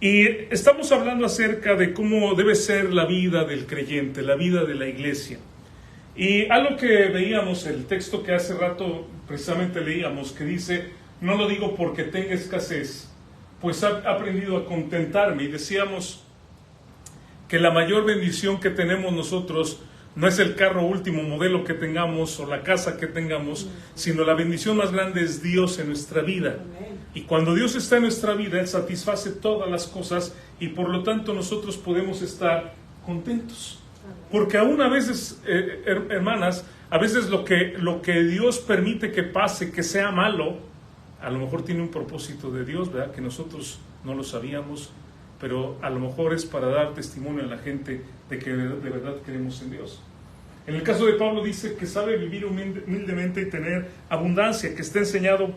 Y estamos hablando acerca de cómo debe ser la vida del creyente, la vida de la iglesia. Y algo que veíamos, el texto que hace rato precisamente leíamos, que dice, no lo digo porque tenga escasez, pues he aprendido a contentarme. Y decíamos que la mayor bendición que tenemos nosotros no es el carro último modelo que tengamos o la casa que tengamos, sino la bendición más grande es Dios en nuestra vida. Y cuando Dios está en nuestra vida, Él satisface todas las cosas y por lo tanto nosotros podemos estar contentos. Porque aún a veces, hermanas, a veces lo que Dios permite que pase, que sea malo, a lo mejor tiene un propósito de Dios, ¿verdad? Que nosotros no lo sabíamos, pero a lo mejor es para dar testimonio a la gente de que de verdad creemos en Dios. En el caso de Pablo dice que sabe vivir humildemente y tener abundancia, que está enseñado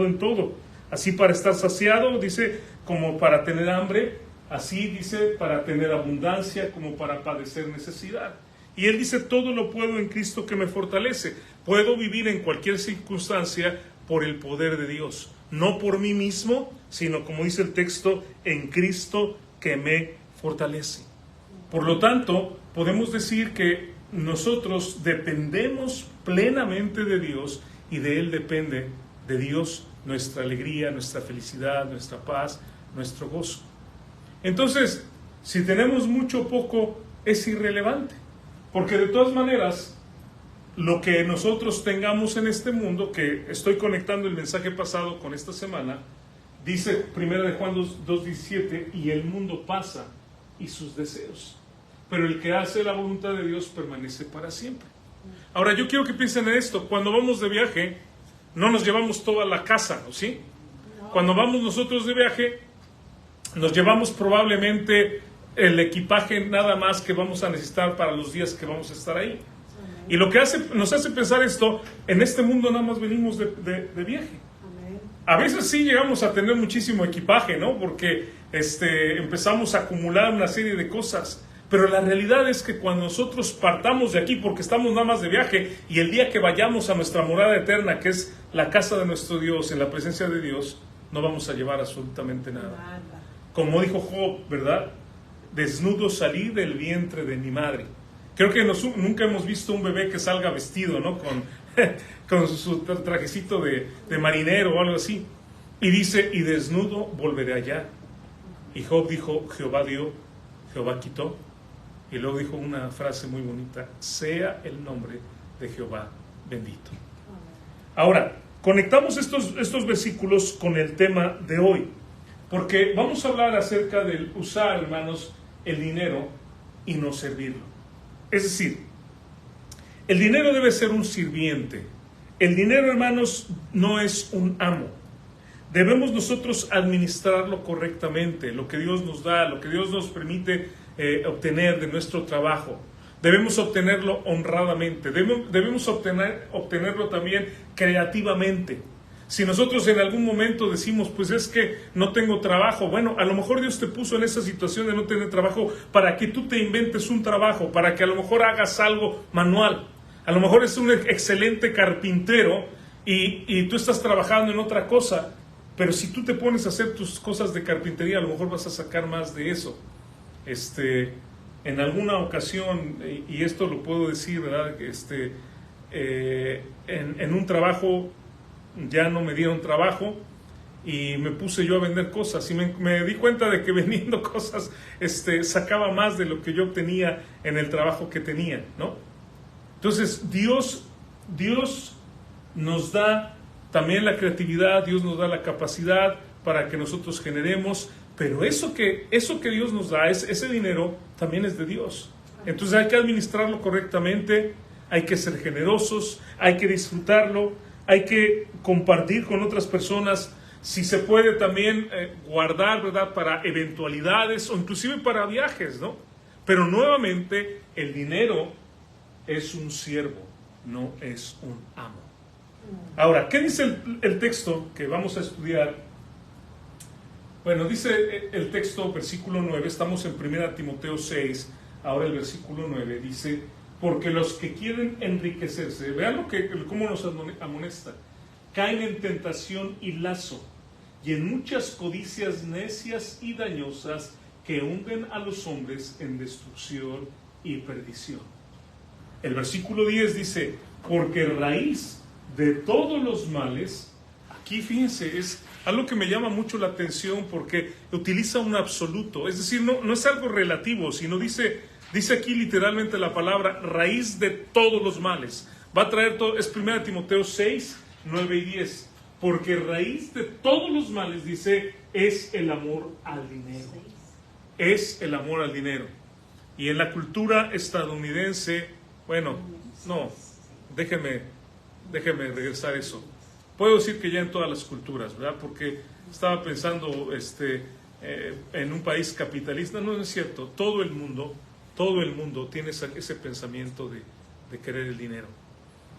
en todo. Así para estar saciado, dice, como para tener hambre, así dice, para tener abundancia, como para padecer necesidad. Y él dice, todo lo puedo en Cristo que me fortalece. Puedo vivir en cualquier circunstancia por el poder de Dios. No por mí mismo, sino como dice el texto, en Cristo que me fortalece. Por lo tanto, podemos decir que nosotros dependemos plenamente de Dios y de Él depende de Dios nuestra alegría, nuestra felicidad, nuestra paz, nuestro gozo. Entonces, si tenemos mucho o poco, es irrelevante, porque de todas maneras, lo que nosotros tengamos en este mundo, que estoy conectando el mensaje pasado con esta semana, dice 1 Juan 2:17, y el mundo pasa y sus deseos, pero el que hace la voluntad de Dios permanece para siempre. Ahora yo quiero que piensen en esto. Cuando vamos de viaje, no nos llevamos toda la casa, ¿no? ¿Sí? Cuando vamos nosotros de viaje, nos llevamos probablemente el equipaje nada más que vamos a necesitar para los días que vamos a estar ahí. Y lo que nos hace pensar esto, en este mundo nada más venimos de viaje. A veces sí llegamos a tener muchísimo equipaje, ¿no? Porque empezamos a acumular una serie de cosas. Pero la realidad es que cuando nosotros partamos de aquí, porque estamos nada más de viaje, y el día que vayamos a nuestra morada eterna, que es la casa de nuestro Dios, en la presencia de Dios, no vamos a llevar absolutamente nada. Como dijo Job, ¿verdad? Desnudo salí del vientre de mi madre. Creo que nunca hemos visto un bebé que salga vestido, ¿no? Con su trajecito de marinero o algo así. Y dice, y desnudo volveré allá. Y Job dijo, Jehová dio, Jehová quitó. Y luego dijo una frase muy bonita, sea el nombre de Jehová bendito. Ahora, conectamos estos versículos con el tema de hoy, porque vamos a hablar acerca del usar, hermanos, el dinero y no servirlo. Es decir, el dinero debe ser un sirviente. El dinero, hermanos, no es un amo. Debemos nosotros administrarlo correctamente, lo que Dios nos da, lo que Dios nos permite obtener de nuestro trabajo. Debemos obtenerlo honradamente, debemos obtenerlo también creativamente. Si nosotros en algún momento decimos, pues es que no tengo trabajo, bueno, a lo mejor Dios te puso en esa situación de no tener trabajo para que tú te inventes un trabajo, para que a lo mejor hagas algo manual. A lo mejor es un excelente carpintero y tú estás trabajando en otra cosa, pero si tú te pones a hacer tus cosas de carpintería, a lo mejor vas a sacar más de eso. En alguna ocasión, y esto lo puedo decir, ¿verdad? En un trabajo ya no me dieron trabajo y me puse yo a vender cosas y me di cuenta de que vendiendo cosas sacaba más de lo que yo obtenía en el trabajo que tenía, ¿no? Entonces Dios nos da también la creatividad, Dios nos da la capacidad para que nosotros generemos, pero eso que Dios nos da, ese dinero también es de Dios. Entonces hay que administrarlo correctamente, hay que ser generosos, hay que disfrutarlo, hay que compartir con otras personas, si se puede también guardar, ¿verdad?, para eventualidades o inclusive para viajes, ¿no? Pero nuevamente el dinero es un siervo, no es un amo. Ahora, ¿qué dice el texto que vamos a estudiar? Bueno, dice el texto, versículo 9, estamos en 1 Timoteo 6, ahora el versículo 9, dice, porque los que quieren enriquecerse, vean cómo nos amonesta, caen en tentación y lazo, y en muchas codicias necias y dañosas que hunden a los hombres en destrucción y perdición. El versículo 10 dice, porque raíz de todos los males, aquí fíjense, es algo que me llama mucho la atención porque utiliza un absoluto, es decir, no es algo relativo, sino dice aquí literalmente la palabra raíz de todos los males. Va a traer todo, es 1 Timoteo 6, 9 y 10. Porque raíz de todos los males, dice, es el amor al dinero. Es el amor al dinero. Y en la cultura estadounidense, bueno, no, déjenme regresar eso. Puedo decir que ya en todas las culturas, ¿verdad? Porque estaba pensando en un país capitalista. No es cierto, todo el mundo tiene ese pensamiento de querer el dinero.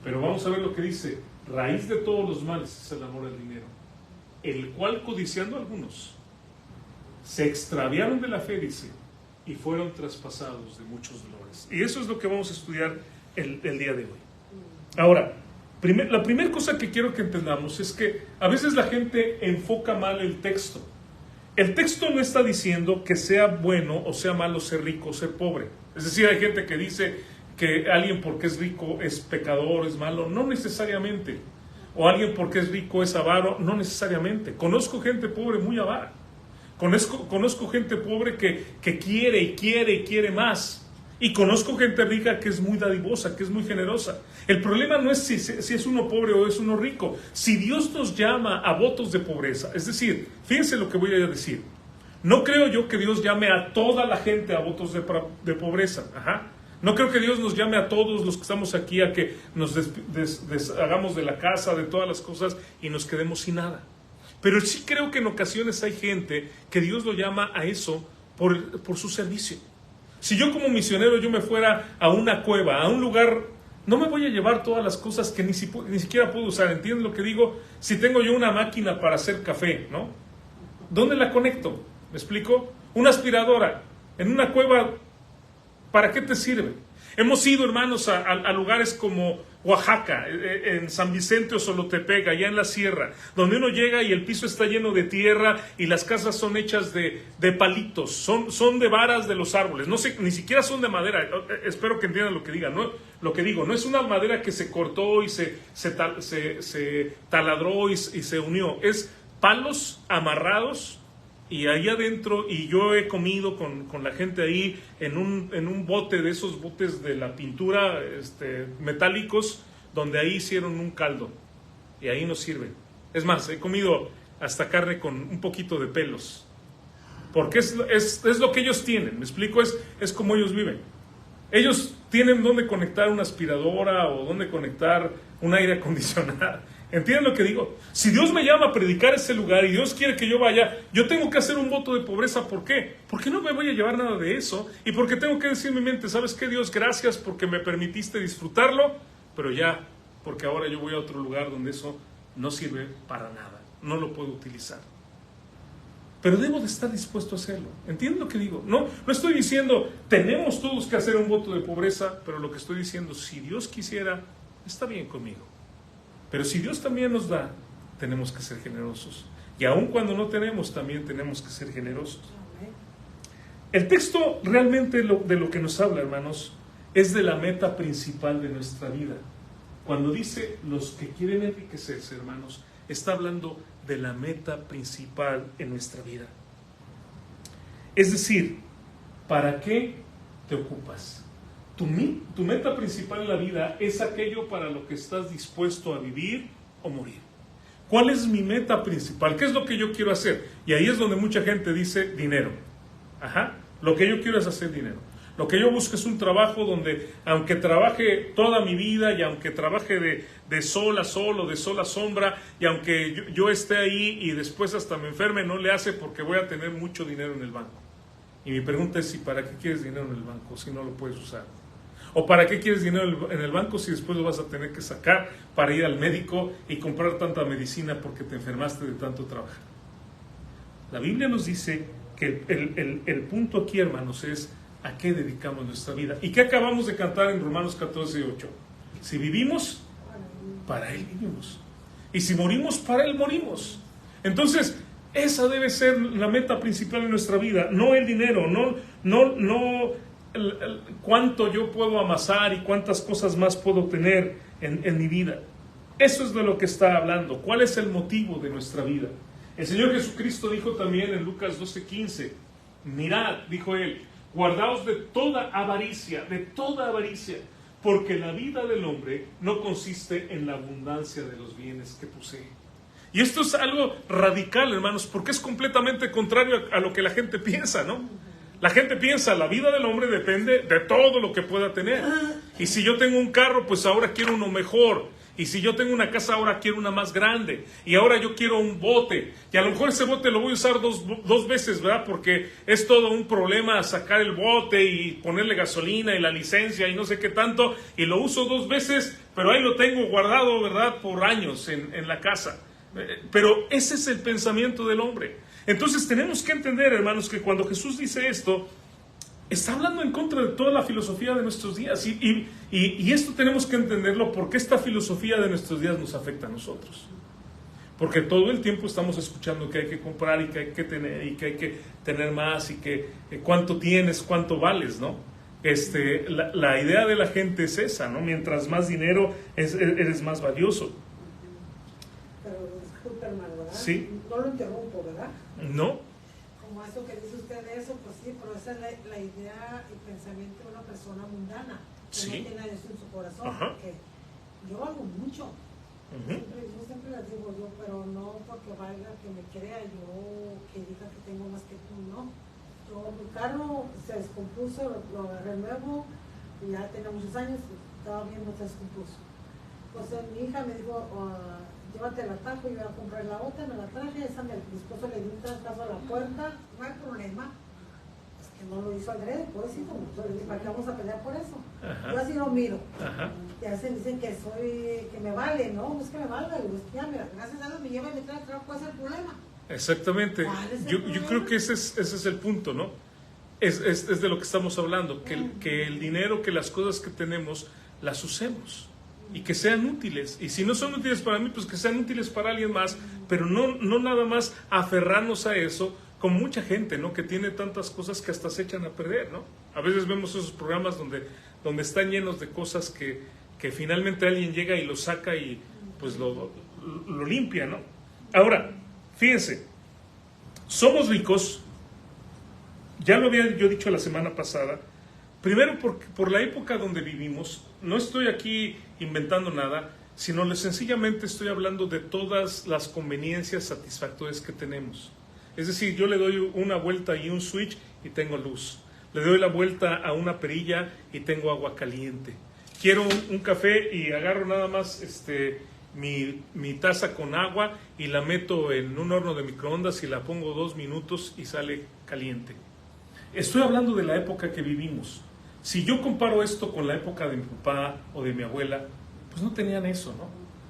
Pero vamos a ver lo que dice. Raíz de todos los males es el amor al dinero, el cual codiciando algunos se extraviaron de la fe, dice, y fueron traspasados de muchos dolores. Y eso es lo que vamos a estudiar el día de hoy. Ahora, la primera cosa que quiero que entendamos es que a veces la gente enfoca mal el texto. El texto no está diciendo que sea bueno o sea malo ser rico o ser pobre. Es decir, hay gente que dice que alguien porque es rico es pecador, es malo. No necesariamente. O alguien porque es rico es avaro. No necesariamente. Conozco gente pobre muy avara. Conozco gente pobre que quiere y quiere y quiere más. Y conozco gente rica que es muy dadivosa, que es muy generosa. El problema no es si es uno pobre o es uno rico. Si Dios nos llama a votos de pobreza, es decir, fíjense lo que voy a decir. No creo yo que Dios llame a toda la gente a votos de pobreza. No creo que Dios nos llame a todos los que estamos aquí a que nos deshagamos de la casa, de todas las cosas y nos quedemos sin nada. Pero sí creo que en ocasiones hay gente que Dios lo llama a eso por su servicio. Si yo como misionero yo me fuera a una cueva, a un lugar, no me voy a llevar todas las cosas que ni siquiera puedo usar. ¿Entienden lo que digo? Si tengo yo una máquina para hacer café, ¿no? ¿Dónde la conecto? ¿Me explico? Una aspiradora en una cueva, ¿para qué te sirve? Hemos ido, hermanos, a lugares como Oaxaca, en San Vicente o Solotepec, allá en la sierra, donde uno llega y el piso está lleno de tierra y las casas son hechas de palitos, son de varas de los árboles, no sé, ni siquiera son de madera. Espero que entiendan lo que diga, ¿no? Lo que digo, no es una madera que se cortó y se taladró y se unió, es palos amarrados. Y ahí adentro, y yo he comido con la gente ahí en un bote de esos botes de la pintura metálicos, donde ahí hicieron un caldo y ahí nos sirven. Es más, he comido hasta carne con un poquito de pelos, porque es lo que ellos tienen. ¿Me explico? Es como ellos viven. Ellos tienen dónde conectar una aspiradora o dónde conectar un aire acondicionado. ¿Entienden lo que digo? Si Dios me llama a predicar ese lugar y Dios quiere que yo vaya, yo tengo que hacer un voto de pobreza. ¿Por qué? Porque no me voy a llevar nada de eso y porque tengo que decir en mi mente, ¿sabes qué, Dios? Gracias porque me permitiste disfrutarlo, pero ya, porque ahora yo voy a otro lugar donde eso no sirve para nada, no lo puedo utilizar. Pero debo de estar dispuesto a hacerlo. ¿Entienden lo que digo? No estoy diciendo, tenemos todos que hacer un voto de pobreza, pero lo que estoy diciendo, si Dios quisiera, está bien conmigo. Pero si Dios también nos da, tenemos que ser generosos. Y aun cuando no tenemos, también tenemos que ser generosos. El texto realmente de lo que nos habla, hermanos, es de la meta principal de nuestra vida. Cuando dice los que quieren enriquecerse, hermanos, está hablando de la meta principal en nuestra vida. Es decir, ¿para qué te ocupas? Tu meta principal en la vida es aquello para lo que estás dispuesto a vivir o morir. ¿Cuál es mi meta principal? ¿Qué es lo que yo quiero hacer? Y ahí es donde mucha gente dice dinero. Lo que yo quiero es hacer dinero. Lo que yo busco es un trabajo donde, aunque trabaje toda mi vida y aunque trabaje de sol a sol o de sol a sombra, y aunque yo esté ahí y después hasta me enferme, no le hace porque voy a tener mucho dinero en el banco. Y mi pregunta es, ¿y para qué quieres dinero en el banco si no lo puedes usar? ¿O para qué quieres dinero en el banco si después lo vas a tener que sacar para ir al médico y comprar tanta medicina porque te enfermaste de tanto trabajar? La Biblia nos dice que el punto aquí, hermanos, es a qué dedicamos nuestra vida. ¿Y qué acabamos de cantar en Romanos 14:8? Si vivimos, para Él vivimos. Y si morimos, para Él morimos. Entonces, Esa debe ser la meta principal en nuestra vida, no el dinero, no cuánto yo puedo amasar y cuántas cosas más puedo tener en mi vida. Eso es de lo que está hablando. ¿Cuál es el motivo de nuestra vida? El Señor Jesucristo dijo también en Lucas 12:15, mirad, dijo Él, guardaos de toda avaricia, porque la vida del hombre no consiste en la abundancia de los bienes que posee. Y esto es algo radical, hermanos, porque es completamente contrario a lo que la gente piensa, ¿no? La gente piensa, la vida del hombre depende de todo lo que pueda tener. Y si yo tengo un carro, pues ahora quiero uno mejor. Y si yo tengo una casa, ahora quiero una más grande. Y ahora yo quiero un bote. Y a lo mejor ese bote lo voy a usar dos veces, ¿verdad? Porque es todo un problema sacar el bote y ponerle gasolina y la licencia y no sé qué tanto. Y lo uso 2 veces, pero ahí lo tengo guardado, ¿verdad? Por años en la casa. Pero ese es el pensamiento del hombre. Entonces tenemos que entender, hermanos, que cuando Jesús dice esto, está hablando en contra de toda la filosofía de nuestros días. Y esto tenemos que entenderlo porque esta filosofía de nuestros días nos afecta a nosotros. Porque todo el tiempo estamos escuchando que hay que comprar y que hay que tener y que hay que tener más y que cuánto tienes, cuánto vales, ¿no? La idea de la gente es esa, ¿no? Mientras más dinero eres más valioso. Pero disculpe, hermano, ¿verdad? Sí. No lo interrumpo, ¿verdad? No. Como eso que dice usted de eso, pues sí, pero esa es la idea y pensamiento de una persona mundana, que Sí. no tiene eso en su corazón. Ajá. Porque yo hago mucho. Uh-huh. Yo siempre les digo yo, pero no porque valga que me crea yo que diga que tengo más que tú, no. Mi carro se descompuso, lo agarré nuevo, y ya tenía muchos años, estaba bien, no se descompuso. Entonces mi hija me dijo, llévate el atajo, yo voy a comprar la otra, me la traje, mi esposo le dio un traspaso a la puerta, no hay problema. Es que no lo hizo adrede, pobrecito, ¿para qué vamos a pelear por eso? Ajá. Yo así lo miro. Ajá. Y a veces dicen que me vale, no es que me valga, y ya, mira, gracias a Dios me lleva y me trae, ¿cuál es el problema? Exactamente. Yo creo que ese es el punto, ¿no? Es de lo que estamos hablando, que el dinero, que las cosas que tenemos, las usemos y que sean útiles. Y si no son útiles para mí, pues que sean útiles para alguien más, pero no nada más aferrarnos a eso, como mucha gente, ¿no? Que tiene tantas cosas que hasta se echan a perder, ¿no? A veces vemos esos programas donde están llenos de cosas que finalmente alguien llega y lo saca y pues lo limpia, ¿no? Ahora, fíjense, somos ricos, ya lo había yo dicho la semana pasada, primero por la época donde vivimos. No estoy aquí inventando nada, sino sencillamente estoy hablando de todas las conveniencias satisfactorias que tenemos. Es decir, yo le doy una vuelta y un switch y tengo luz. Le doy la vuelta a una perilla y tengo agua caliente. Quiero un café y agarro nada más mi taza con agua y la meto en un horno de microondas y la pongo 2 minutos y sale caliente. Estoy hablando de la época que vivimos. Si yo comparo esto con la época de mi papá o de mi abuela, pues no tenían eso, ¿no?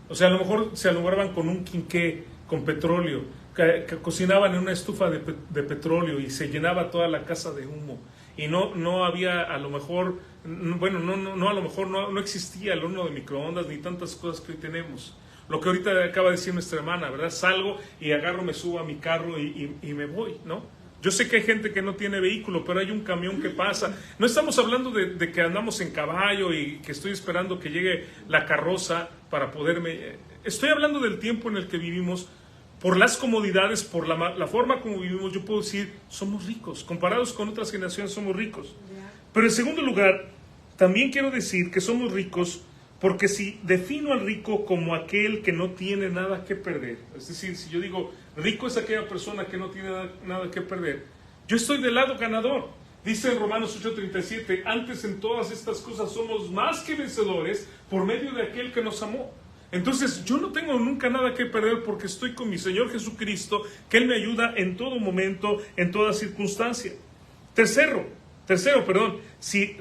O sea, a lo mejor se alumbraban con un quinqué, con petróleo, que cocinaban en una estufa de petróleo y se llenaba toda la casa de humo. Y no había, a lo mejor, bueno, no existía el horno de microondas ni tantas cosas que hoy tenemos. Lo que ahorita acaba de decir nuestra hermana, ¿verdad? Salgo y agarro, me subo a mi carro y me voy, ¿no? Yo sé que hay gente que no tiene vehículo, pero hay un camión que pasa. No estamos hablando de que andamos en caballo y que estoy esperando que llegue la carroza para poderme... Estoy hablando del tiempo en el que vivimos. Por las comodidades, por la forma como vivimos, yo puedo decir, somos ricos. Comparados con otras generaciones, somos ricos. Pero en segundo lugar, también quiero decir que somos ricos porque si defino al rico como aquel que no tiene nada que perder, es decir, si yo digo, rico es aquella persona que no tiene nada que perder, yo estoy del lado ganador. Dice en Romanos 8:37, antes en todas estas cosas somos más que vencedores por medio de aquel que nos amó. Entonces yo no tengo nunca nada que perder porque estoy con mi Señor Jesucristo, que Él me ayuda en todo momento, en toda circunstancia. Tercero, si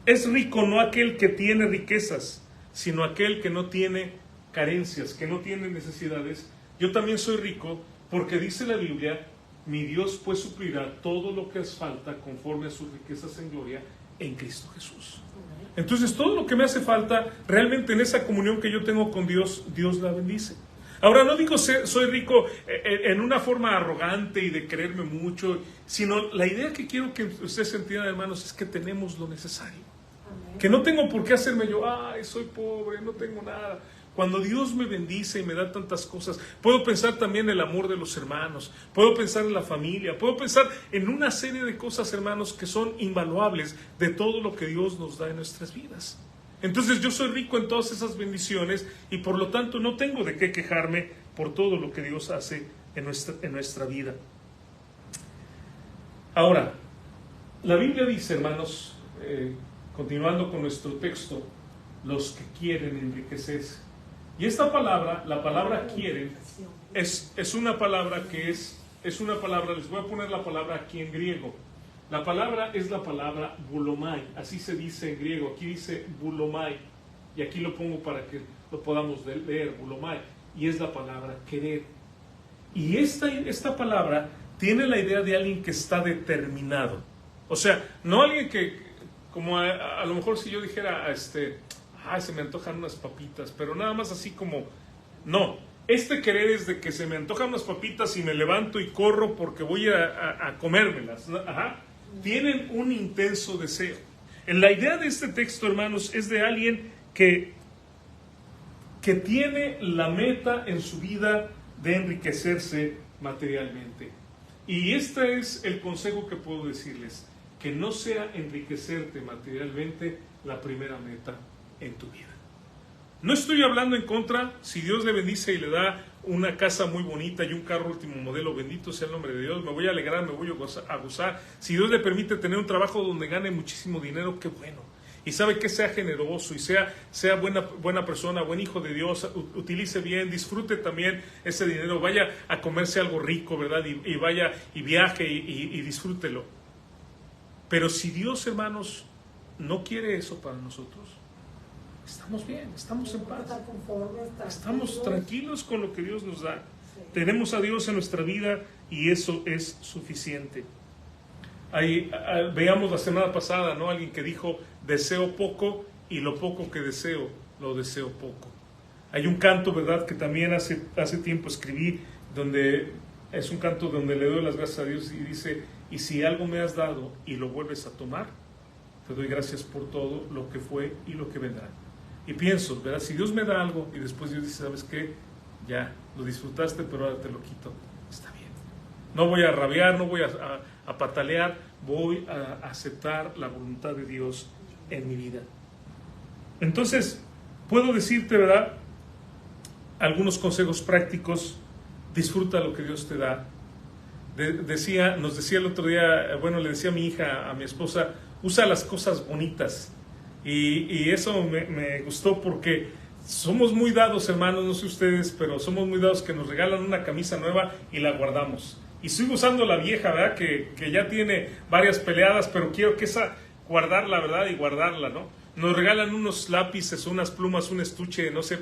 es rico no aquel que tiene riquezas, sino aquel que no tiene carencias, que no tiene necesidades. Yo también soy rico porque dice la Biblia, mi Dios pues suplirá todo lo que os falta conforme a sus riquezas en gloria en Cristo Jesús. Entonces todo lo que me hace falta realmente en esa comunión que yo tengo con Dios, Dios la bendice. Ahora, no digo soy rico en una forma arrogante y de creerme mucho, sino la idea que quiero que ustedes entiendan, hermanos, es que tenemos lo necesario. Amén. Que no tengo por qué hacerme yo, ay, soy pobre, no tengo nada. Cuando Dios me bendice y me da tantas cosas, puedo pensar también en el amor de los hermanos, puedo pensar en la familia, puedo pensar en una serie de cosas, hermanos, que son invaluables de todo lo que Dios nos da en nuestras vidas. Entonces yo soy rico en todas esas bendiciones y por lo tanto no tengo de qué quejarme por todo lo que Dios hace en nuestra vida. Ahora, la Biblia dice, hermanos, continuando con nuestro texto, los que quieren enriquecerse. Y esta palabra, la palabra quieren, es una palabra que es una palabra, les voy a poner la palabra aquí en griego. La palabra es la palabra bulomai, así se dice en griego, aquí dice bulomai, y aquí lo pongo para que lo podamos leer, bulomai, y es la palabra querer. Y esta palabra tiene la idea de alguien que está determinado. O sea, no alguien que, como a lo mejor si yo dijera, ay, se me antojan unas papitas, pero nada más así como, no. Este querer es de que se me antojan unas papitas y me levanto y corro porque voy a comérmelas. Ajá. Tienen un intenso deseo. En la idea de este texto, hermanos, es de alguien que tiene la meta en su vida de enriquecerse materialmente. Y este es el consejo que puedo decirles, que no sea enriquecerte materialmente la primera meta en tu vida. No estoy hablando en contra, si Dios le bendice y le da una casa muy bonita y un carro último modelo, bendito sea el nombre de Dios, me voy a alegrar, me voy a gozar. Si Dios le permite tener un trabajo donde gane muchísimo dinero, qué bueno. Y sabe que sea generoso y sea buena persona, buen hijo de Dios, utilice bien, disfrute también ese dinero, vaya a comerse algo rico, ¿verdad? Y vaya y viaje y disfrútelo. Pero si Dios, hermanos, no quiere eso para nosotros, estamos bien, estamos en paz, estamos tranquilos con lo que Dios nos da. Tenemos a Dios en nuestra vida y eso es suficiente. Veamos la semana pasada, ¿no? Alguien que dijo, deseo poco y lo poco que deseo, lo deseo poco. Hay un canto, ¿verdad?, que también hace tiempo escribí, donde es un canto donde le doy las gracias a Dios y dice, y si algo me has dado y lo vuelves a tomar, te doy gracias por todo lo que fue y lo que vendrá. Y pienso, ¿verdad? Si Dios me da algo y después Dios dice, ¿sabes qué? Ya, lo disfrutaste, pero ahora te lo quito. Está bien. No voy a rabiar, no voy a patalear, voy a aceptar la voluntad de Dios en mi vida. Entonces, puedo decirte, ¿verdad?, algunos consejos prácticos. Disfruta lo que Dios te da. Nos decía el otro día, bueno, le decía a mi hija, a mi esposa, usa las cosas bonitas. Y eso me gustó porque somos muy dados, hermanos, no sé ustedes, pero somos muy dados que nos regalan una camisa nueva y la guardamos. Y sigo usando la vieja, ¿verdad? Que ya tiene varias peleadas, pero quiero que esa guardarla, ¿verdad? Y guardarla, ¿no? Nos regalan unos lápices, unas plumas, un estuche, no sé,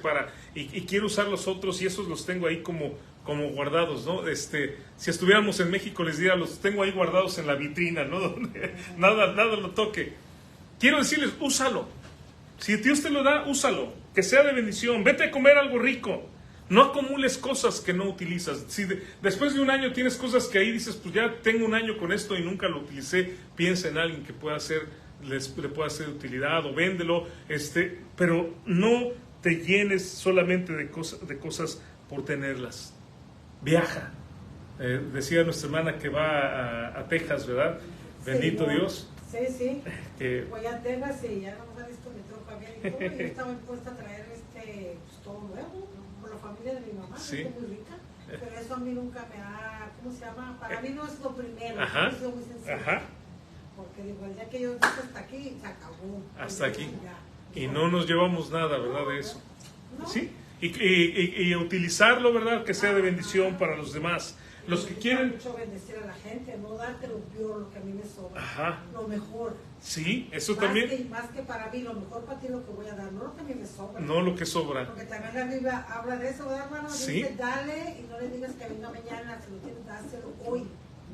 y quiero usar los otros y esos los tengo ahí como guardados, ¿no? Si estuviéramos en México les diría, los tengo ahí guardados en la vitrina, ¿no? Donde nada lo toque. Quiero decirles, úsalo. Si Dios te lo da, úsalo. Que sea de bendición. Vete a comer algo rico. No acumules cosas que no utilizas. Si después de un año tienes cosas que ahí dices, pues ya tengo un año con esto y nunca lo utilicé, piensa en alguien que le pueda ser de utilidad o véndelo. Pero no te llenes solamente de cosas por tenerlas. Viaja. Decía nuestra hermana que va a Texas, ¿verdad? Sí, bendito Dios. Sí. Voy a Texas y ya no me ha visto mi tropa bien y todo. Y yo estaba impuesta a traer pues, todo nuevo, por la familia de mi mamá, sí. Que es muy rica. Pero eso a mí nunca me ha, ¿cómo se llama? Para mí no es lo primero, es muy sencillo. Ajá. Porque digo, el día que yo dije hasta aquí, se acabó. Hasta aquí. Y no nos llevamos nada, ¿verdad? De eso. No. Sí. Y utilizarlo, ¿verdad? Que sea de bendición para los demás. Los que quieren mucho bendecir a la gente, no darte lo peor, lo que a mí me sobra, lo mejor. Sí, eso también. Más que para mí, lo mejor para ti lo que voy a dar, no lo que a mí me sobra. No lo que sobra. Porque también la Biblia habla de eso, ¿verdad, hermano? Sí. Dice, dale y no le digas que venga mañana, si lo tienes, dáselo hoy.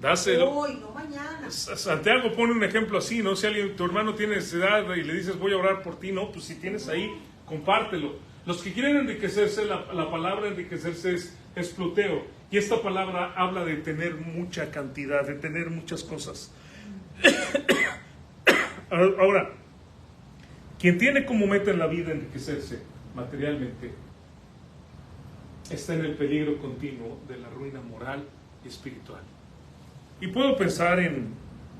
Dáselo. Hoy, no mañana. Santiago pone un ejemplo así, ¿no? Si tu hermano tiene necesidad y le dices, voy a orar por ti, no, pues si tienes ahí, compártelo. Los que quieren enriquecerse, la palabra enriquecerse es pluteo. Y esta palabra habla de tener mucha cantidad, de tener muchas cosas. Ahora, quien tiene como meta en la vida enriquecerse materialmente, está en el peligro continuo de la ruina moral y espiritual. Y puedo pensar en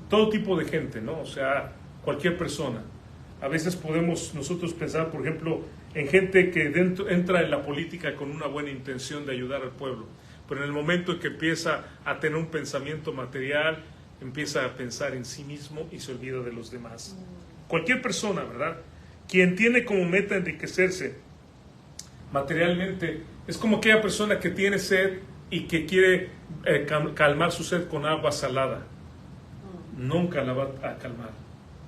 todo tipo de gente, ¿no? O sea, cualquier persona. A veces podemos nosotros pensar, por ejemplo, en gente que entra en la política con una buena intención de ayudar al pueblo, pero en el momento en que empieza a tener un pensamiento material, empieza a pensar en sí mismo y se olvida de los demás. Cualquier persona, ¿verdad? Quien tiene como meta enriquecerse materialmente, es como aquella persona que tiene sed y que quiere calmar su sed con agua salada. Nunca la va a calmar.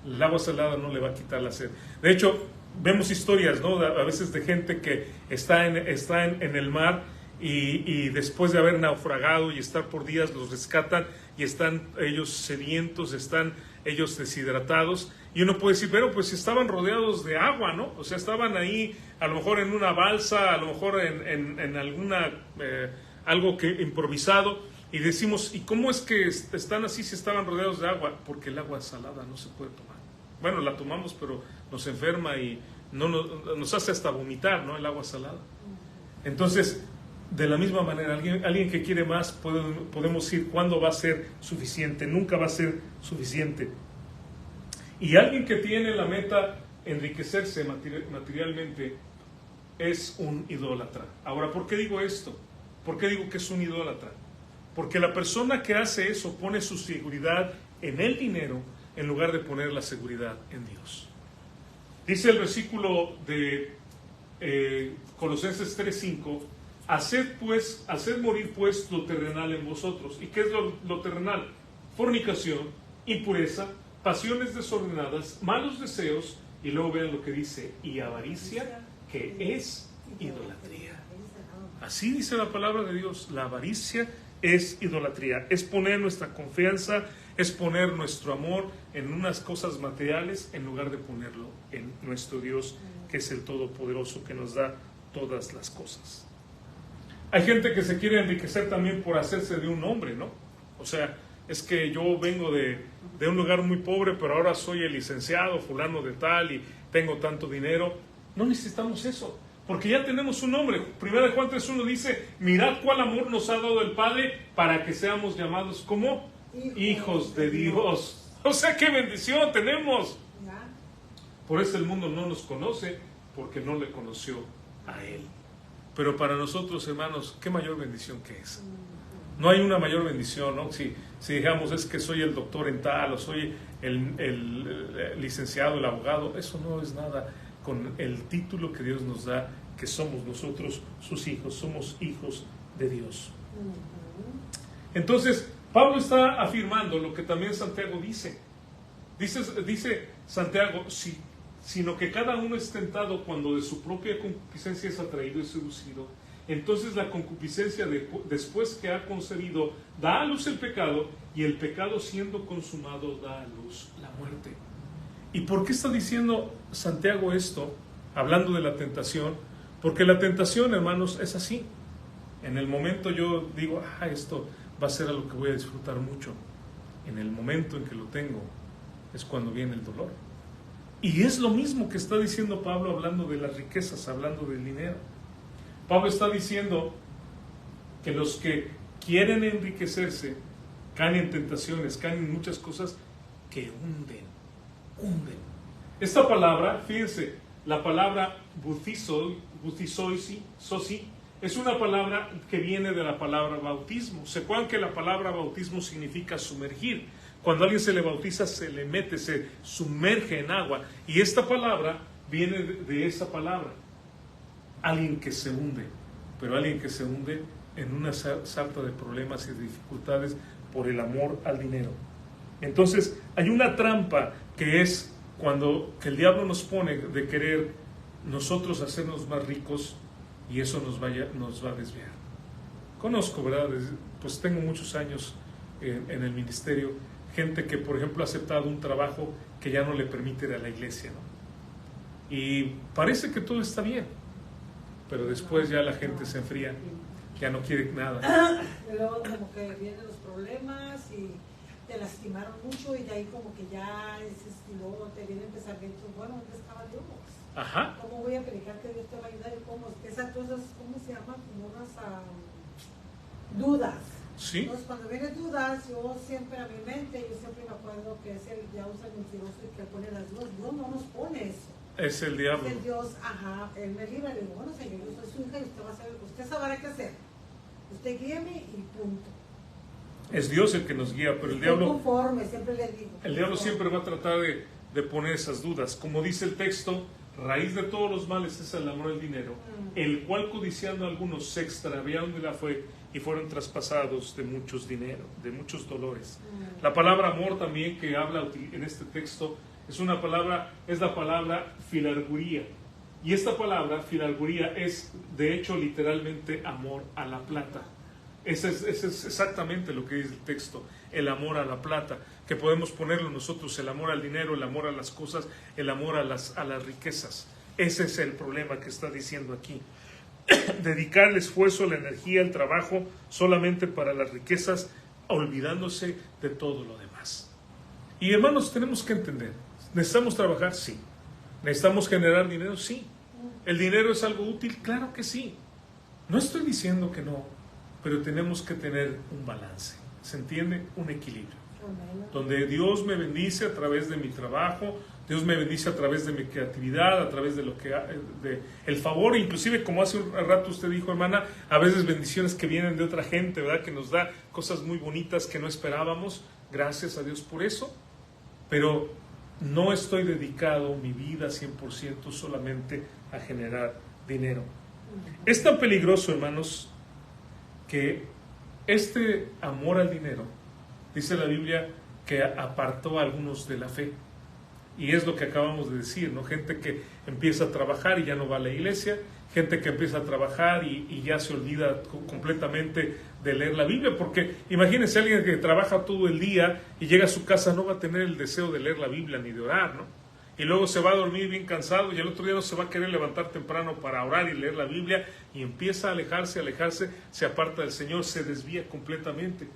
El agua salada no le va a quitar la sed. De hecho, vemos historias, ¿no? A veces de gente que está en el mar y después de haber naufragado y estar por días los rescatan y están ellos sedientos, están ellos deshidratados. Y uno puede decir, pero pues estaban rodeados de agua, ¿no? O sea, estaban ahí a lo mejor en una balsa, a lo mejor en alguna algo que improvisado. Y decimos, ¿y cómo es que están así si estaban rodeados de agua? Porque el agua salada no se puede tomar. Bueno, la tomamos, pero nos enferma y nos hace hasta vomitar, ¿no? El agua salada. Entonces, de la misma manera, alguien que quiere más, podemos decir cuándo va a ser suficiente. Nunca va a ser suficiente. Y alguien que tiene la meta enriquecerse materialmente es un idólatra. Ahora, ¿por qué digo esto? ¿Por qué digo que es un idólatra? Porque la persona que hace eso pone su seguridad en el dinero en lugar de poner la seguridad en Dios. Dice el versículo de Colosenses 3:5, haced morir pues lo terrenal en vosotros. ¿Y qué es lo terrenal? Fornicación, impureza, pasiones desordenadas, malos deseos, y luego vean lo que dice, y avaricia, que es idolatría. Así dice la palabra de Dios, la avaricia es idolatría, es poner nuestra confianza, es poner nuestro amor en unas cosas materiales en lugar de ponerlo en nuestro Dios, que es el Todopoderoso, que nos da todas las cosas. Hay gente que se quiere enriquecer también por hacerse de un nombre, ¿no? O sea, es que yo vengo de un lugar muy pobre, pero ahora soy el licenciado fulano de tal y tengo tanto dinero. No necesitamos eso, porque ya tenemos un nombre. 1 Juan 3:1 dice, mirad cuál amor nos ha dado el Padre para que seamos llamados como hijos de Dios. O sea, qué bendición tenemos. Por eso el mundo no nos conoce, porque no le conoció a Él. Pero para nosotros, hermanos, qué mayor bendición que esa. No hay una mayor bendición, ¿no? Si digamos, es que soy el doctor en tal, o soy el licenciado, el abogado, eso no es nada con el título que Dios nos da, que somos nosotros sus hijos, somos hijos de Dios. Entonces, Pablo está afirmando lo que también Santiago dice. Dice Santiago, sino que cada uno es tentado cuando de su propia concupiscencia es atraído y seducido. Entonces la concupiscencia, después que ha concebido, da a luz el pecado, y el pecado siendo consumado da a luz la muerte. ¿Y por qué está diciendo Santiago esto, hablando de la tentación? Porque la tentación, hermanos, es así. En el momento yo digo, esto va a ser algo que voy a disfrutar mucho. En el momento en que lo tengo, es cuando viene el dolor. Y es lo mismo que está diciendo Pablo hablando de las riquezas, hablando del dinero. Pablo está diciendo que los que quieren enriquecerse caen en tentaciones, caen en muchas cosas que hunden. Esta palabra, fíjense, la palabra butizoisi, es una palabra que viene de la palabra bautismo. ¿Se acuerdan que la palabra bautismo significa sumergir? Cuando a alguien se le bautiza, se le mete, se sumerge en agua. Y esta palabra viene de esa palabra. Alguien que se hunde, pero alguien que se hunde en una sarta de problemas y de dificultades por el amor al dinero. Entonces, hay una trampa que es que el diablo nos pone de querer nosotros hacernos más ricos, y eso nos va a desviar. Conozco, ¿verdad? Pues tengo muchos años en el ministerio, gente que, por ejemplo, ha aceptado un trabajo que ya no le permite ir a la iglesia, ¿no? Y parece que todo está bien, pero después ya la gente se enfría, ya no quiere nada. Y luego como que vienen los problemas y te lastimaron mucho y de ahí como que ya y luego te vienen pensamientos, bueno, ¿dónde estaba Dios? Ajá. ¿Cómo voy a predicar que Dios te va a ayudar? Y cómo, esas cosas, ¿cómo se llaman? Como unas dudas. Sí. Entonces cuando vienen dudas, yo siempre a mi mente, yo siempre me acuerdo que es el diablo el mentiroso y que pone las dudas. Dios no nos pone eso. Es el diablo. Es el Dios, ajá, Él me libra. Le digo, bueno Señor, yo soy su hija y usted va a saber, usted sabrá qué hacer. Usted guíeme y punto. Es Dios el que nos guía, pero el Estoy diablo, conforme, siempre le digo. el diablo siempre va a tratar de poner esas dudas. Como dice el texto, raíz de todos los males es el amor al dinero, el cual codiciando a algunos se extraviaron de la fe y fueron traspasados de muchos dinero, de muchos dolores. La palabra amor también que habla en este texto es la palabra filarguría. Y esta palabra, filarguría, es de hecho literalmente amor a la plata. Ese es exactamente lo que dice el texto, el amor a la plata, que podemos ponerlo nosotros, el amor al dinero, el amor a las cosas, el amor a las riquezas. Ese es el problema que está diciendo aquí. Dedicar el esfuerzo, la energía, el trabajo solamente para las riquezas, olvidándose de todo lo demás. Y hermanos, tenemos que entender, ¿necesitamos trabajar? Sí. ¿Necesitamos generar dinero? Sí. ¿El dinero es algo útil? Claro que sí. No estoy diciendo que no, pero tenemos que tener un balance, ¿se entiende? Un equilibrio. Donde Dios me bendice a través de mi trabajo, Dios me bendice a través de mi creatividad, a través de lo que el favor, inclusive como hace un rato usted dijo, hermana, a veces bendiciones que vienen de otra gente, ¿verdad? Que nos da cosas muy bonitas que no esperábamos. Gracias a Dios por eso. Pero no estoy dedicado mi vida 100% solamente a generar dinero. Es tan peligroso, hermanos, que este amor al dinero, dice la Biblia, que apartó a algunos de la fe. Y es lo que acabamos de decir, ¿no? Gente que empieza a trabajar y ya no va a la iglesia, gente que empieza a trabajar y ya se olvida completamente de leer la Biblia, porque imagínense alguien que trabaja todo el día y llega a su casa, no va a tener el deseo de leer la Biblia ni de orar, ¿no? Y luego se va a dormir bien cansado y el otro día no se va a querer levantar temprano para orar y leer la Biblia y empieza a alejarse, se aparta del Señor, se desvía completamente.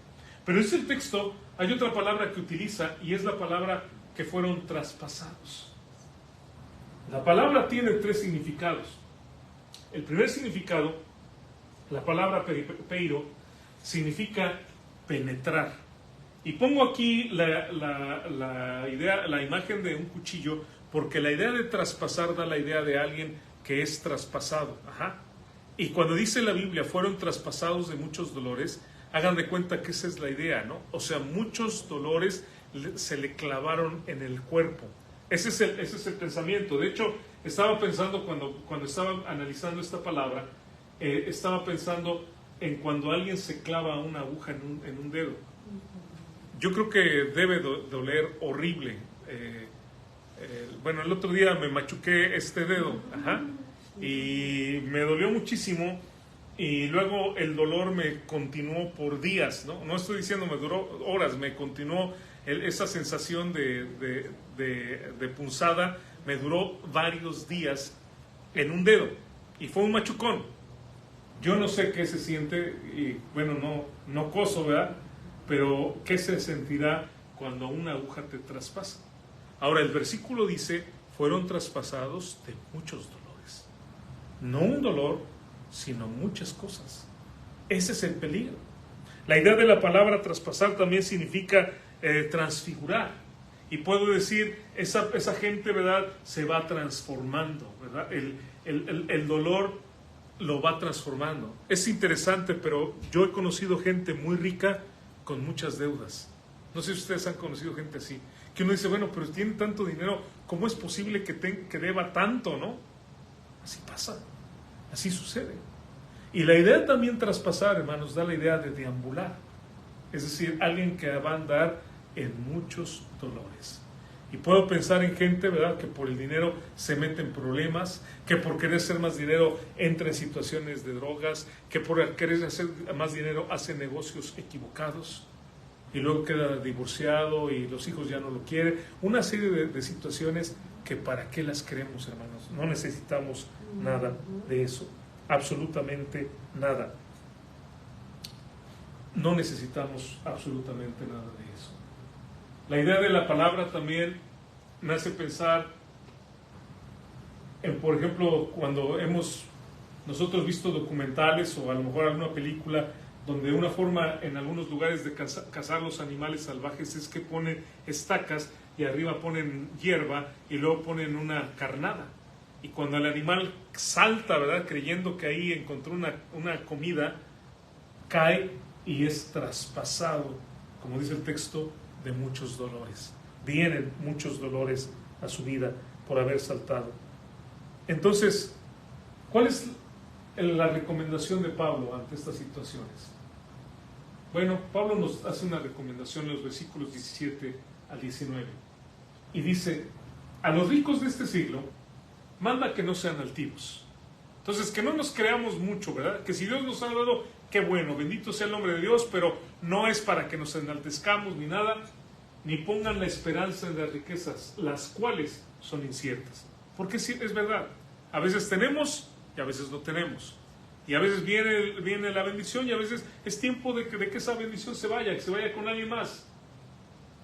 Pero en ese texto hay otra palabra que utiliza y es la palabra que fueron traspasados. La palabra tiene tres significados. El primer significado, la palabra peiro, significa penetrar. Y pongo aquí la idea, la imagen de un cuchillo, porque la idea de traspasar da la idea de alguien que es traspasado. Ajá. Y cuando dice la Biblia, fueron traspasados de muchos dolores, hagan de cuenta que esa es la idea, ¿no? O sea, muchos dolores se le clavaron en el cuerpo. Ese es el pensamiento. De hecho, estaba pensando cuando estaba analizando esta palabra, estaba pensando en cuando alguien se clava una aguja en un dedo. Yo creo que debe doler horrible. Bueno, el otro día me machuqué este dedo, ajá, y me dolió muchísimo. Y luego el dolor me continuó por días, ¿no? No estoy diciendo me duró horas, me continuó esa sensación de punzada, me duró varios días en un dedo y fue un machucón. Yo no sé qué se siente, y bueno, no coso, ¿verdad? Pero ¿qué se sentirá cuando una aguja te traspasa? Ahora el versículo dice, fueron traspasados de muchos dolores. No un dolor, sino muchas cosas. Ese es el peligro. La idea de la palabra traspasar también significa transfigurar. Y puedo decir, esa gente, ¿verdad?, se va transformando, ¿verdad? El dolor lo va transformando. Es interesante, pero yo he conocido gente muy rica con muchas deudas. No sé si ustedes han conocido gente así, que uno dice, bueno, pero tiene tanto dinero, ¿cómo es posible que deba tanto, no? Así pasa. Así sucede. Y la idea también traspasar, hermanos, da la idea de deambular. Es decir, alguien que va a andar en muchos dolores. Y puedo pensar en gente, ¿verdad?, que por el dinero se mete en problemas, que por querer hacer más dinero entra en situaciones de drogas, que por querer hacer más dinero hace negocios equivocados y luego queda divorciado y los hijos ya no lo quieren. Una serie de situaciones que para qué las queremos, hermanos. No necesitamos nada de eso. absolutamente nada. No necesitamos absolutamente nada de eso. La idea de la palabra también me hace pensar en, por ejemplo, cuando hemos nosotros visto documentales o a lo mejor alguna película donde una forma en algunos lugares de cazar los animales salvajes es que ponen estacas y arriba ponen hierba y luego ponen una carnada. Y cuando el animal salta, ¿verdad?, creyendo que ahí encontró una comida, cae y es traspasado, como dice el texto, de muchos dolores. Vienen muchos dolores a su vida por haber saltado. Entonces, ¿cuál es la recomendación de Pablo ante estas situaciones? Bueno, Pablo nos hace una recomendación en los versículos 17 al 19 y dice: a los ricos de este siglo manda que no sean altivos. Entonces, que no nos creamos mucho, ¿verdad? Que si Dios nos ha dado, qué bueno, bendito sea el nombre de Dios, pero no es para que nos enaltezcamos ni nada, ni pongan la esperanza en las riquezas, las cuales son inciertas. Porque sí, es verdad, a veces tenemos y a veces no tenemos. Y a veces viene la bendición y a veces es tiempo de que esa bendición se vaya, que se vaya con alguien más.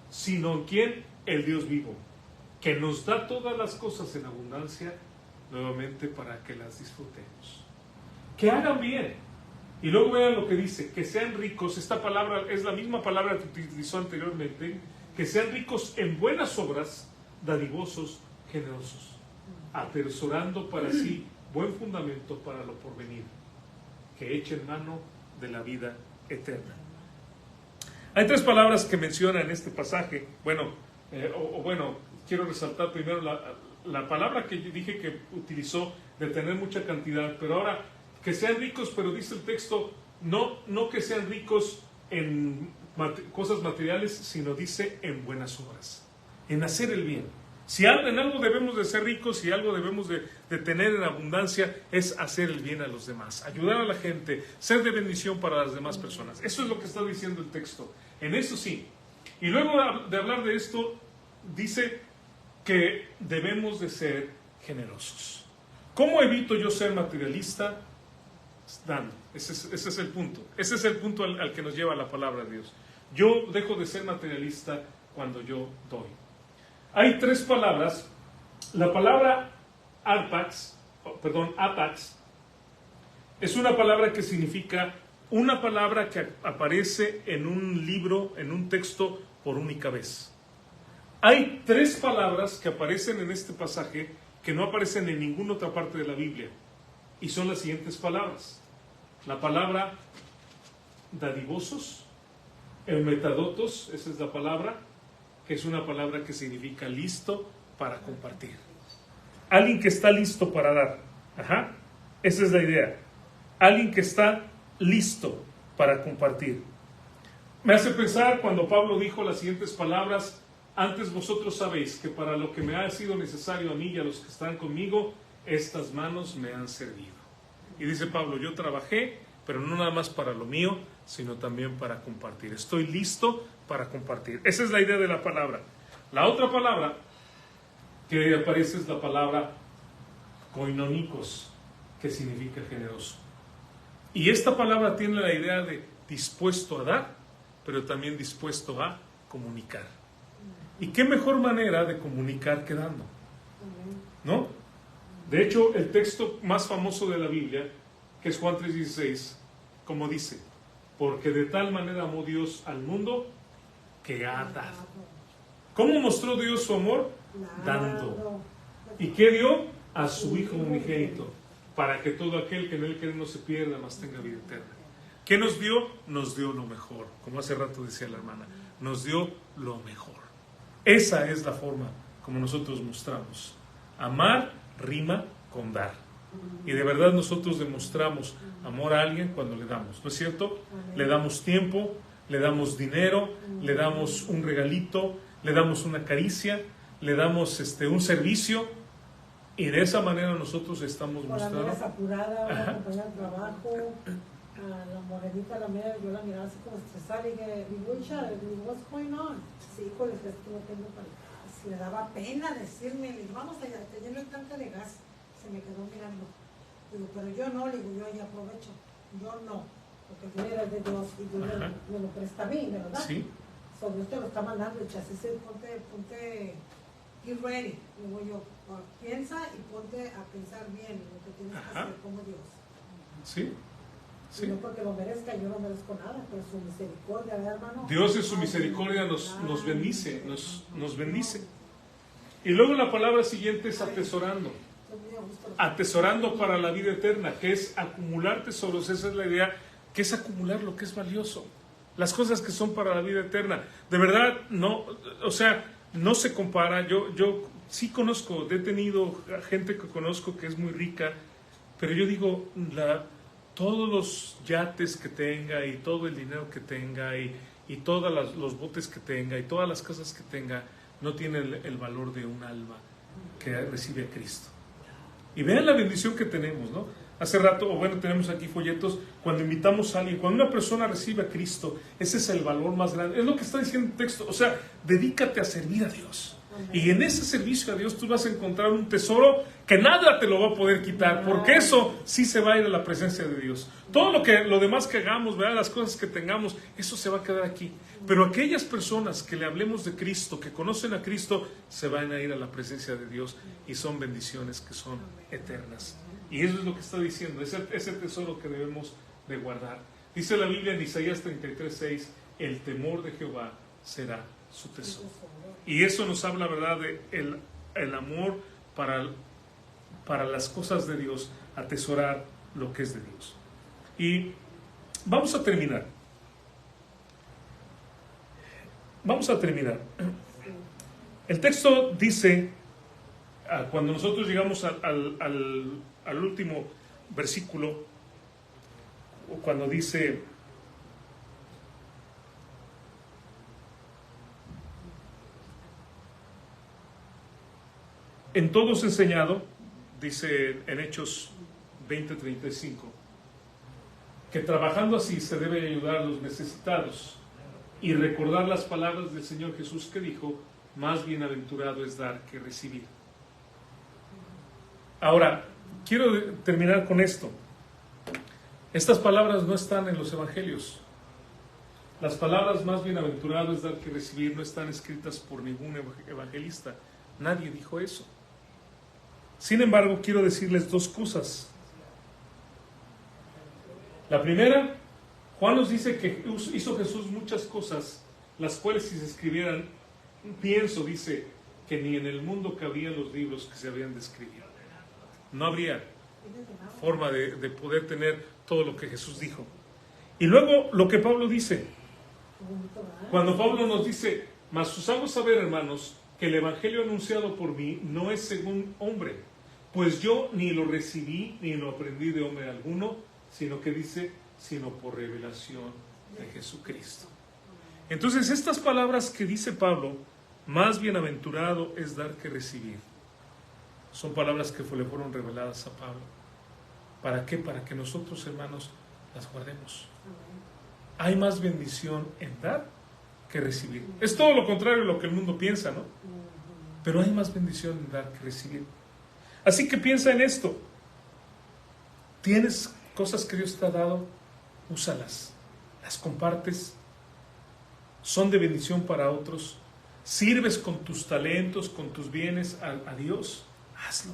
Sino ¿quién? El Dios vivo, que nos da todas las cosas en abundancia, nuevamente para que las disfrutemos. Que hagan bien. Y luego vean lo que dice, que sean ricos. Esta palabra es la misma palabra que utilizó anteriormente, que sean ricos en buenas obras, dadivosos, generosos, atesorando para sí buen fundamento para lo porvenir, que echen mano de la vida eterna. Hay tres palabras que menciona en este pasaje. Bueno, quiero resaltar primero la palabra que dije que utilizó de tener mucha cantidad, pero ahora que sean ricos, pero dice el texto, no que sean ricos en cosas materiales, sino dice en buenas obras, en hacer el bien. Si en algo debemos de ser ricos, si algo debemos de tener en abundancia, es hacer el bien a los demás, ayudar a la gente, ser de bendición para las demás personas. Eso es lo que está diciendo el texto. En eso sí. Y luego de hablar de esto, dice que debemos de ser generosos. ¿Cómo evito yo ser materialista? Dando. Ese es el punto. Ese es el punto al que nos lleva la palabra de Dios. Yo dejo de ser materialista cuando yo doy. Hay tres palabras. La palabra apax, es una palabra que significa una palabra que aparece en un libro, en un texto por única vez. Hay tres palabras que aparecen en este pasaje que no aparecen en ninguna otra parte de la Biblia, y son las siguientes palabras. La palabra dadivosos, eumetadotos, esa es la palabra, que es una palabra que significa listo para compartir. Alguien que está listo para dar. Esa es la idea. Alguien que está listo para compartir. Me hace pensar cuando Pablo dijo las siguientes palabras: antes vosotros sabéis que para lo que me ha sido necesario a mí y a los que están conmigo, estas manos me han servido. Y dice Pablo: yo trabajé, pero no nada más para lo mío, sino también para compartir. Estoy listo para compartir. Esa es la idea de la palabra. La otra palabra que aparece es la palabra koinonikos, que significa generoso. Y esta palabra tiene la idea de dispuesto a dar, pero también dispuesto a comunicar. ¿Y qué mejor manera de comunicar que dando? ¿No? De hecho, el texto más famoso de la Biblia, que es Juan 3:16, como dice: porque de tal manera amó Dios al mundo que ha dado. ¿Cómo mostró Dios su amor? Dando. ¿Y qué dio? A su Hijo unigénito, para que todo aquel que en él cree no se pierda, mas tenga vida eterna. ¿Qué nos dio? Nos dio lo mejor, como hace rato decía la hermana, nos dio lo mejor. Esa es la forma como nosotros mostramos. Amar rima con dar. Y de verdad nosotros demostramos amor a alguien cuando le damos, ¿no es cierto? Le damos tiempo, le damos dinero, le damos un regalito, le damos una caricia, le damos un servicio, y de esa manera nosotros estamos mostrando. Por la apurada, una compañera de trabajo, la morenita, yo la miraba así como estresada y dije: what's going on? Sí, con el que no tengo para el gas. Le daba pena decirme, le dije: vamos allá, te lleno el tanque de gas. Se me quedó mirando. Digo, pero yo no, le digo, yo ahí aprovecho. Yo no, porque el dinero es de Dios y Dios me lo presta a mí, ¿verdad? Sí. So, Dios te lo está mandando, y así se ponte, get ready. Digo yo, piensa y ponte a pensar bien lo que tienes que hacer como Dios. Sí. Sí. Y no porque lo merezca, yo no merezco nada, pero su misericordia, ¿verdad, hermano? Dios en su misericordia nos bendice, nos bendice. Y luego la palabra siguiente es atesorando. Atesorando para la vida eterna, que es acumular tesoros. Esa es la idea, que es acumular lo que es valioso, las cosas que son para la vida eterna. De verdad, no, o sea, no se compara. Yo sí conozco, he tenido gente que conozco que es muy rica, pero yo digo, todos los yates que tenga y todo el dinero que tenga y todos los botes que tenga y todas las cosas que tenga, no tienen el valor de un alma que recibe a Cristo. Y vean la bendición que tenemos, ¿no? Hace rato, tenemos aquí folletos, cuando invitamos a alguien, cuando una persona recibe a Cristo, ese es el valor más grande. Es lo que está diciendo el texto, o sea, dedícate a servir a Dios. Y en ese servicio a Dios tú vas a encontrar un tesoro que nada te lo va a poder quitar, porque eso sí se va a ir a la presencia de Dios. Todo lo demás que hagamos, ¿verdad? Las cosas que tengamos, eso se va a quedar aquí. Pero aquellas personas que le hablemos de Cristo, que conocen a Cristo, se van a ir a la presencia de Dios y son bendiciones que son eternas. Y eso es lo que está diciendo, ese tesoro que debemos de guardar. Dice la Biblia en Isaías 33:6, el temor de Jehová será su tesoro. Y eso nos habla, ¿verdad?, de el amor para las cosas de Dios, atesorar lo que es de Dios. Y vamos a terminar. El texto dice, cuando nosotros llegamos al último versículo, cuando dice: en todos enseñado, dice en Hechos 20:35, que trabajando así se debe ayudar a los necesitados y recordar las palabras del Señor Jesús que dijo: más bienaventurado es dar que recibir. Ahora, quiero terminar con esto. Estas palabras no están en los evangelios. Las palabras más bienaventurado es dar que recibir no están escritas por ningún evangelista. Nadie dijo eso. Sin embargo, quiero decirles dos cosas. La primera, Juan nos dice que hizo Jesús muchas cosas, las cuales si se escribieran, dice, que ni en el mundo cabrían los libros que se habían de escribir. No habría forma de poder tener todo lo que Jesús dijo. Y luego lo que Pablo dice, cuando Pablo nos dice: mas os hago saber, hermanos, que el evangelio anunciado por mí no es según hombre, pues yo ni lo recibí ni lo aprendí de hombre alguno, sino que dice, sino por revelación de Jesucristo. Entonces, estas palabras que dice Pablo, más bienaventurado es dar que recibir, son palabras que le fueron reveladas a Pablo. ¿Para qué? Para que nosotros, hermanos, las guardemos. Hay más bendición en dar que recibir. Es todo lo contrario a lo que el mundo piensa, ¿no? Pero hay más bendición en dar que recibir. Así que piensa en esto. Tienes cosas que Dios te ha dado, úsalas, las compartes, son de bendición para otros, sirves con tus talentos, con tus bienes a Dios, hazlo,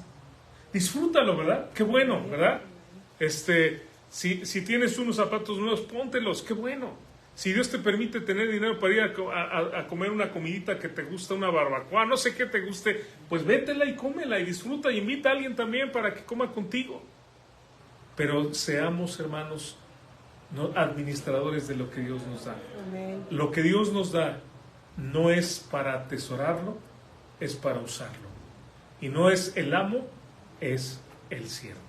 disfrútalo, ¿verdad? Qué bueno, ¿verdad? Si tienes unos zapatos nuevos, póntelos, qué bueno. Si Dios te permite tener dinero para ir a comer una comidita que te gusta, una barbacoa, no sé qué te guste, pues vétela y cómela y disfruta y invita a alguien también para que coma contigo. Pero seamos, hermanos, ¿no?, administradores de lo que Dios nos da. Amén. Lo que Dios nos da no es para atesorarlo, es para usarlo. Y no es el amo, es el siervo.